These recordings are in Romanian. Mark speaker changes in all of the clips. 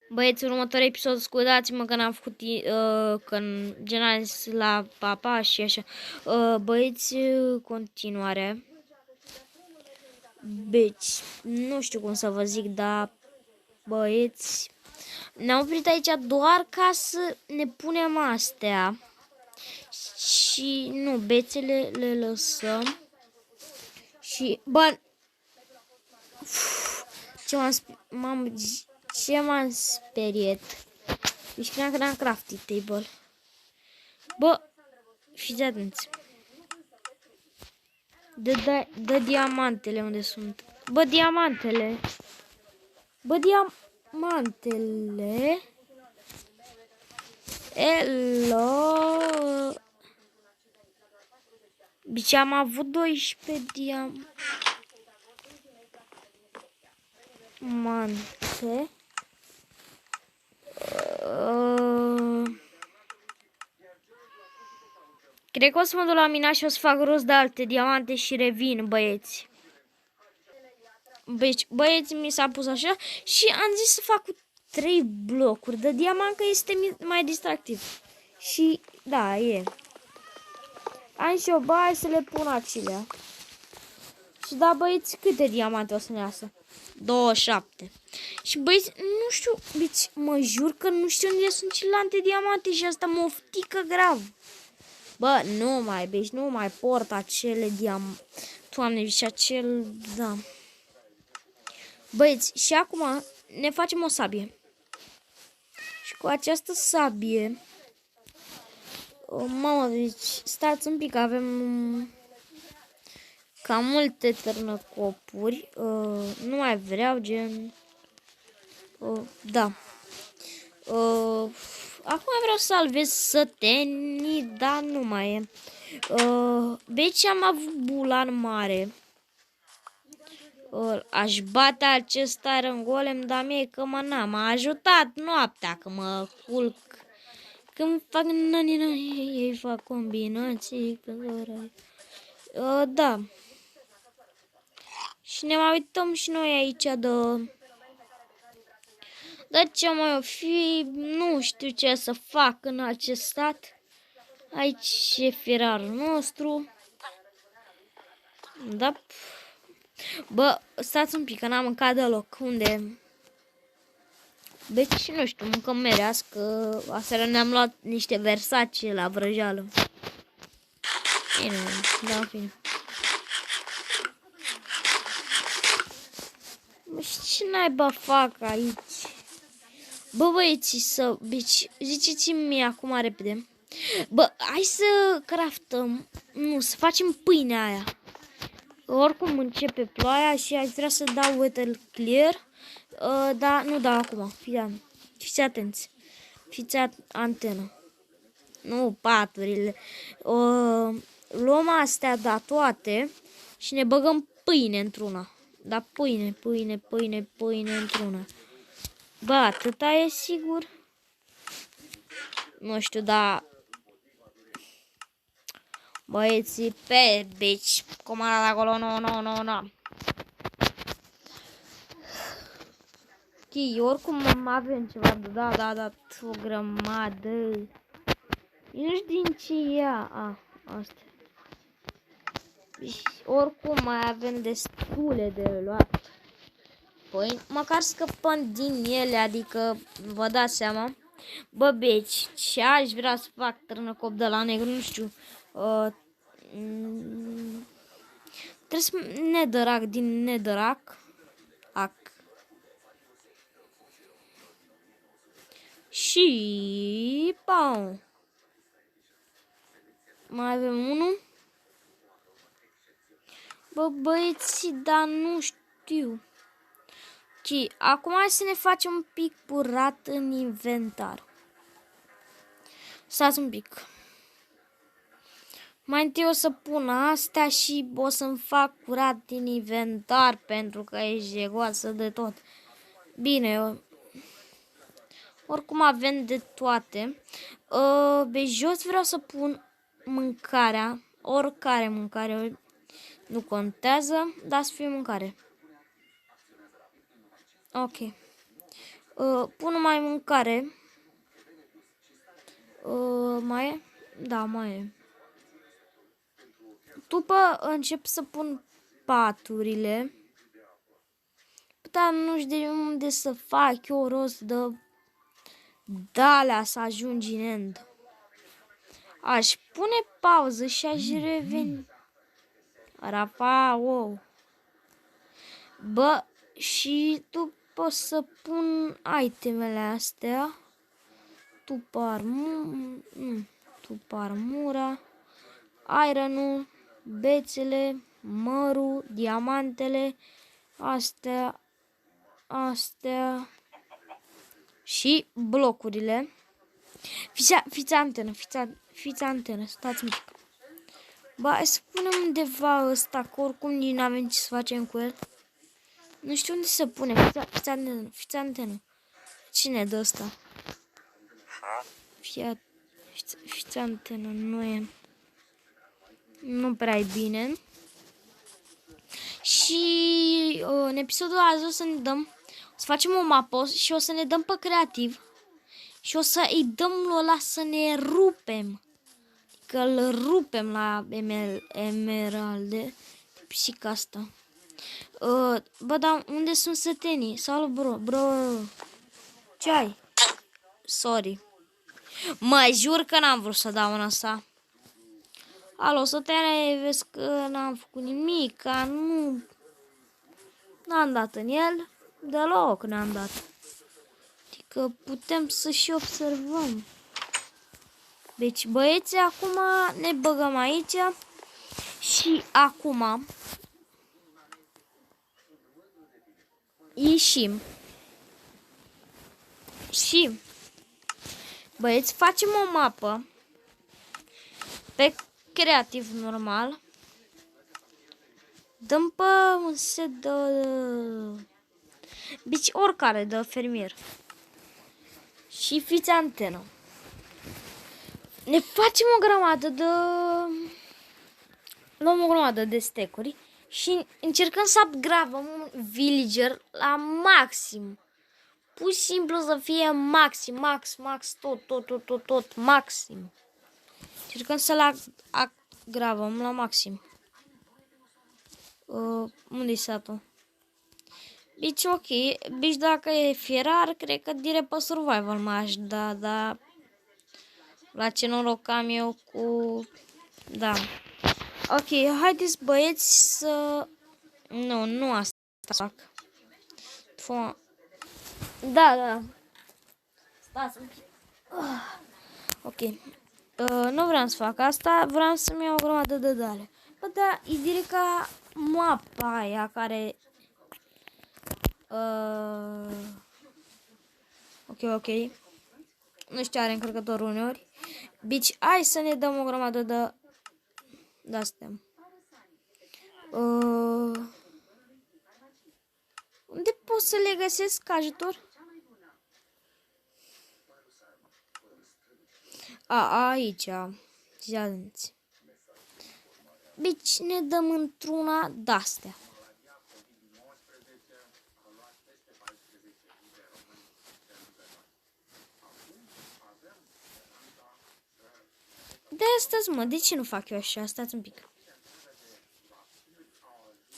Speaker 1: Băieți, următorul episod, scuzați-mă că n-am făcut, că gen am zis la papa și așa. Băieți, continuare. Deci, nu știu cum să vă zic, dar băieți, ne-am oprit aici doar ca să ne punem astea. Și nu, bețele le lăsăm. Și, bă, ce m-am speriet. Deci cream că n-am crafting table. Bă, fiți atenți. Dă diamantele unde sunt. Bă, diamantele. Bă, diamantele. Hello. Deci am avut 12 diamante. Cred că o să mă duc la mina și o să fac rost de alte diamante și revin, băieți. Băieți, mi s-a pus așa și am zis să fac cu 3 blocuri de diamant, că este mai distractiv. Și, da, e. Am și o baie să le pun acelea. Și da, băieți, câte diamante o să ne iasă? 27. Și băieți, nu știu, deci mă jur că nu știu unde sunt celelalte diamante și asta mă oftică grav. Bă, nu mai port acele diamante. Doamne, și acel, da. Băieți, și acum ne facem o sabie. Și cu această sabie, mamă, deci stați un pic, avem cam multe târnăcopuri. Nu mai vreau, gen, da. Acum vreau să salvez sătenii, dar nu mai e. Deci am avut bulan mare. Aș bate acest Iron Golem, dar mie că m-a ajutat noaptea, că mă culc. Când fac ei fac combinații. Da. Și ne mai uităm și noi aici de ce mai o fi, nu știu ce să fac în acest stat. Aici e firarul nostru. Da. Bă, stați un pic, că n-am mâncat deloc. Unde? Deci, nu știu, mâncăm merească. Aseară ne-am luat niște Versace la vrăjeală. Bine, da, în fine. Și ce naiba fac aici? Bă, băieții, ziceți-mi mie acum repede. Bă, hai să craftăm, nu, să facem pâinea aia. Oricum începe ploaia și aș vrea să dau water clear. Dar nu dau acum, fiți atenți. Fiți antenă. Nu paturile. Luăm astea, da, toate și ne băgăm pâine într-una. Da, pâine într-una. Bă, atâta e sigur? Nu știu, dar... Băieții, pe bici, cum arată acolo, nu. Ok, oricum avem ceva, da, o grămadă. Nu știu din ce ia, asta. Oricum mai avem destule de luat. Păi, măcar scăpăm din ele, adică, vă dați seama. Bă, beci, ce aș vrea să fac târnăcop de la negru, nu știu. Trebuie să netherrack din netherrack. Și... Bam. Mai avem unul. Bă, băieți, dar nu știu. Ok, acum hai să ne facem un pic curat în inventar. Stați un pic. Mai întâi o să pun astea și o să-mi fac curat din inventar, pentru că e jegoasă de tot. Bine, oricum avem de toate. Pe jos vreau să pun mâncarea, oricare mâncare, nu contează, dar să fie mâncare. Ok. Pun mai mâncare. Mai e? Da, mai e. După încep să pun paturile. Dar nu știu de unde să fac eu rost de alea să ajungi în end. Aș pune pauză și aș reveni. Rafa, wow. Bă, și după să pun itemele astea. După armura, iron-ul, bețele, mărul, diamantele, astea și blocurile. Fiți antenă, stați mic. Ba, hai să punem undeva ăsta, că oricum nici n-avem ce să facem cu el. Nu știu unde să punem, fiți antenă. Cine dă ăsta? Fiți antenă, nu prea e bine. Și în episodul azi o să ne dăm, o să facem o mapă și o să ne dăm pe creativ. Și o să îi dăm lui ăla să ne rupem. Că îl rupem la emeralde. Pisica asta. Bă, dar unde sunt sătenii? Salut, bro. Ce ai? Sorry. Mă jur că n-am vrut să dau în asta. Alo, sătene, vezi că n-am făcut nimic, că nu... N-am dat în el. Deloc n-am dat. Adică putem să și observăm. Deci, băieți, acum ne băgăm aici. Și acum ieșim. Și, băieți, facem o mapă pe creativ normal. Dăm pe un set de... Deci oricare de fermier. Și fiți antenă. Ne facem o grămadă de... Luăm o grămadă de stecuri și încercăm să upgradăm un villager la maxim. Pur și simplu să fie maxim, max, tot, maxim. Încercăm să-l upgradăm la maxim. Unde-i satul? Bici, ok. Bici, dacă e fierar, cred că direct pe survival m-aș da, dar... La ce noroc am eu cu... Da. Ok, haideți băieți să... Nu asta fac. Da. Stați un pic. Ok. Nu vreau să fac asta, vreau să-mi iau o grămadă de dale. Bă, da, e direct ca mapa aia care... Ok. Nu știu, are încărcătorul uneori. Bici, hai să ne dăm o grămadă de astea. Unde pot să le găsesc ajutor? Aici. Ziadenți. Bici, ne dăm într-una de-astea. De astăzi, mă, de ce nu fac eu așa? Stați un pic.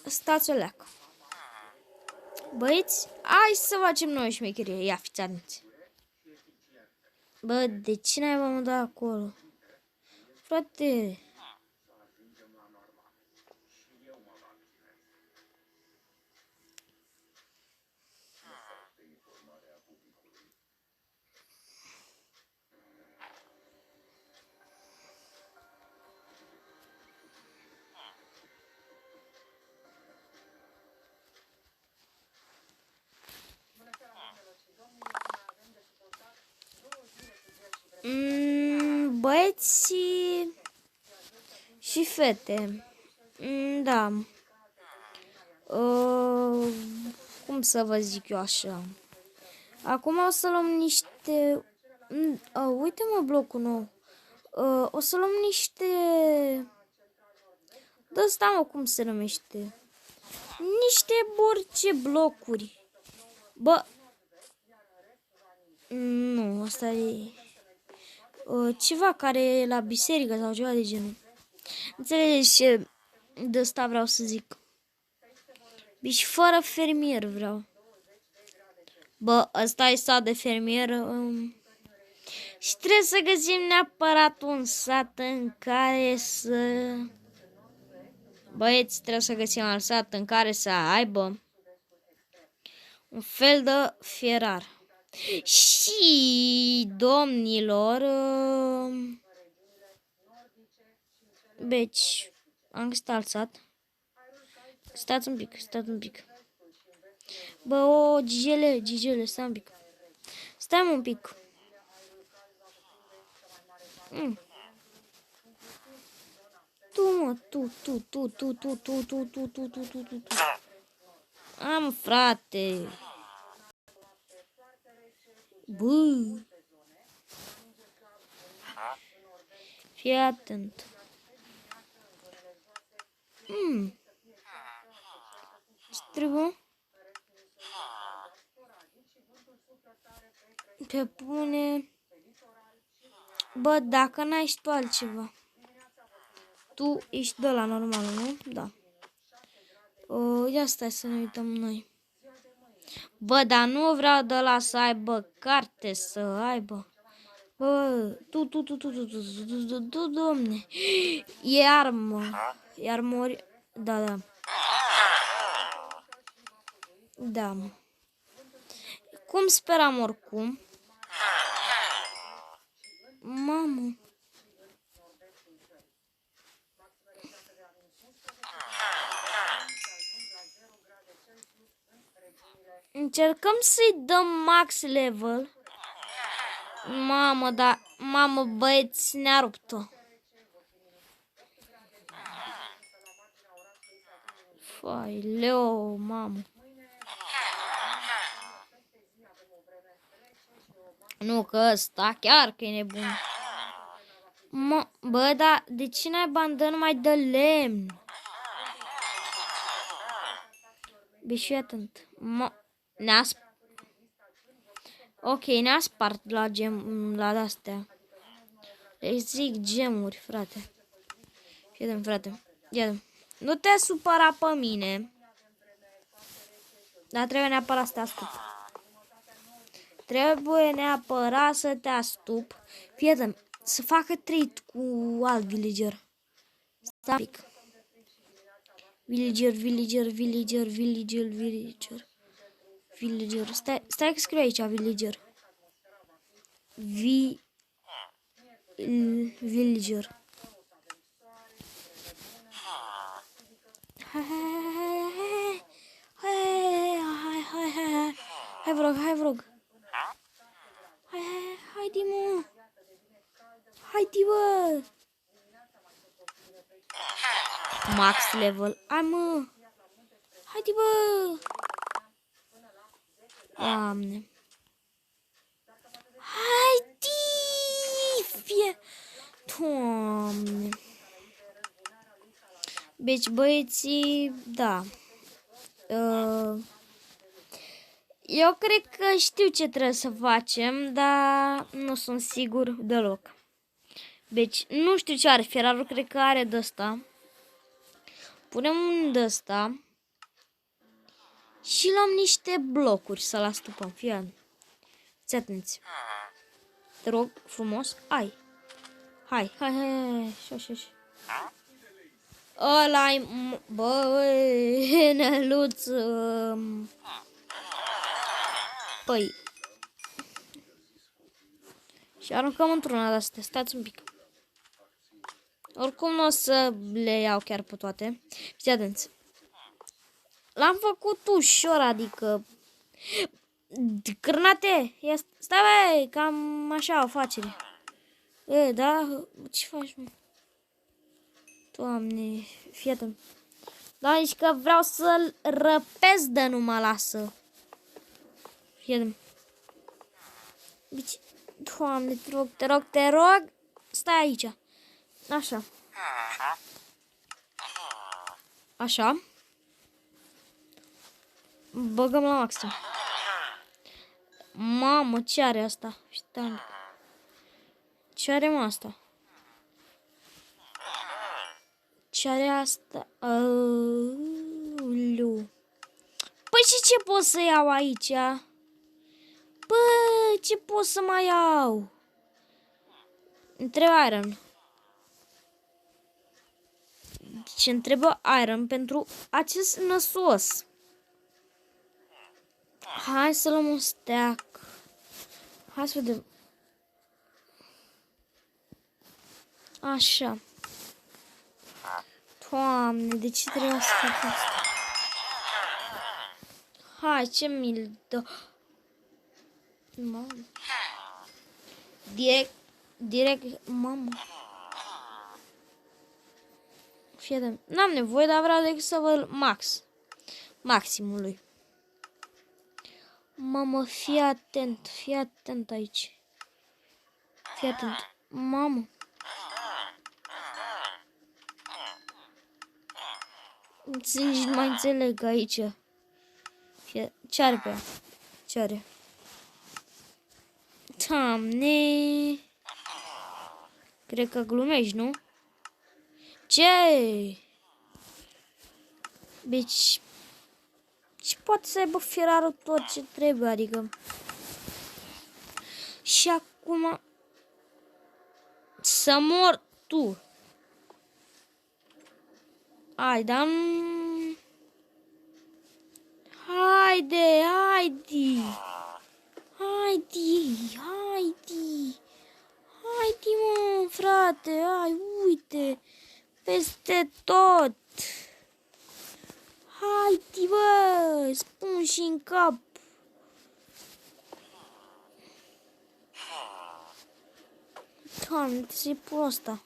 Speaker 1: Stați o leacă. Băieți, hai să facem noi șmecherie. Ia, fiți atenți. Bă, de ce n-ai mă dat acolo? Frate... Băieți și fete. Da. Cum să vă zic eu așa? Acum o să luăm niște... uite mă blocul nou. O să luăm niște... De ăsta mă, cum se numește? Niște orice blocuri. Bă, Nu, asta e ceva care e la biserică sau ceva de genul. Înțelegeți ce de asta vreau să zic. Deci fără fermier vreau. Bă, ăsta e sat de fermier. Și trebuie să găsim neapărat un sat în care să... Băieți, trebuie să găsim un sat în care să aibă un fel de fierar. Și, domnilor... Deci, am găsit alt sat. Stați un pic. Bă, Gigele, stai un pic. Stai un pic. Tu. Am, frate. Bă. Fii atent. Ce trebuie? Pe pune... Bă, dacă n-ai și tu altceva. Tu ești de la normal, nu? Da. Ia stai să ne uităm noi. Bă, dar nu vreau de la să aibă carte, să aibă. Bă, tu, domne. E armă. E armori. Da. Da. Cum speram oricum. Mamă. Încercăm să-i dăm max level. Mamă, da. Mamă, băieți, ne-a rupt-o. Fai, leo, mamă. Nu, că ăsta chiar că e nebun. Bă, dar de ce n-ai bandă numai de lemn? Bă, și atent. Ok, ne-a spart la la astea. Le zic gemuri, frate. Fii frate. Ia-te. Nu te supăra pe mine. Dar trebuie neapărat să te astup. Trebuie neapărat să te astup. Fii să facă trade cu alt villager. Stai un pic. Villager. Stai că scriu aici villager. Villager. Hai, vrog. Haide, mă. Haide, bă. Max level. Hai, mă. Haide, bă. Doamne. Haide. Fie. Doamne. Deci, băieții, da. Eu cred că știu ce trebuie să facem, dar nu sunt sigur deloc. Deci, nu știu ce are ferarul, cred că are de ăsta. Punem un de ăsta și luăm niște blocuri să-l astupăm. Fii atenți. Te rog frumos, hai. Așa. Ăla-i, băi, Neluț. Păi. Și aruncăm într-una de astea. Stați un pic. Oricum nu o să le iau chiar pe toate. Fiți atenți. L-am făcut ușor, adică... Cârnate! Stai, băi, cam așa o facere. Da? Ce faci, mă? Doamne, fii atent. Da, zici că vreau să-l răpesc de nu mă lasă. Fii atent. Bici, Doamne, te rog. Stai aici. Așa. Băgăm la maxim. Mamă, ce are asta? Ce are mă asta? Ce are asta? Aoleu. Păi și ce pot să iau aici? Păi, ce pot să mai iau? Întreb Iron. Ce întrebă Iron pentru acest năsos? Hai să luăm un stack. Hai să vedem. Așa. Doamne, de ce trebuie să fac asta? Hai, ce mi-l dă? Mamă. Direct, mamă. Fii atent. N-am nevoie, dar vreau decât să văd maximului. Mamă, fii atent aici. Fii atent. Mamă. Nici nu mai înțeleg aici. Ce are pe ea? Ce are? Doamne. Cred că glumești, nu? Ce? Deci... Ce poate să aibă Ferraro tot ce trebuie, adică... Și acum... Să mor tu. Hai, dar... Haide, mă, frate, hai, uite, peste tot. Haide, bă, spun și în cap. Doamne, ce prosta.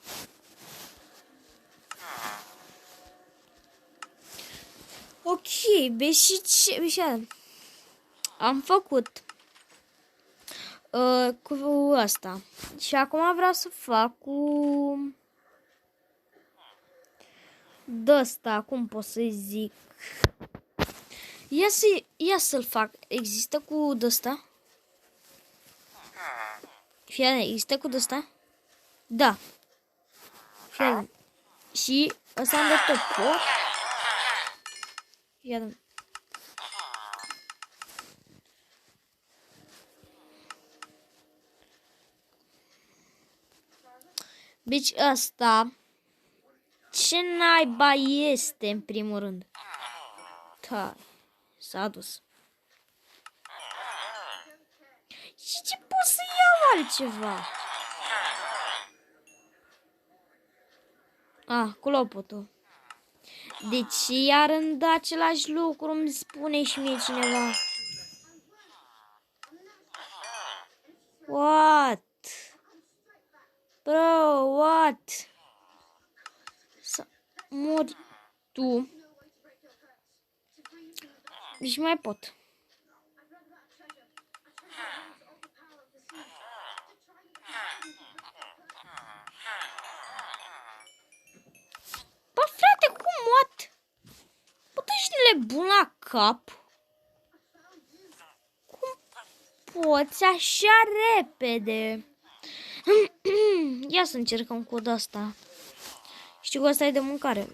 Speaker 1: Ok, și ce am făcut cu asta. Și acum vreau să fac cu d-asta, cum pot să-i zic? Ia să-l fac. Există cu d-asta? Fii, există cu d-asta? Da. Fii, și ăsta am de tot pot. Fii, deci asta ce naiba este în primul rând? Da, s-a dus. Și ce pot să iau altceva? Cu lopotul. Deci iar în același lucru îmi spune și mie cineva. What? Bro, what? Să mori tu. Deci mai pot. Bă, frate, cum, what? Bă, tu ești nebun la cap? Cum poți așa repede? Ia să încercăm cu asta. Știu că asta e de mâncare.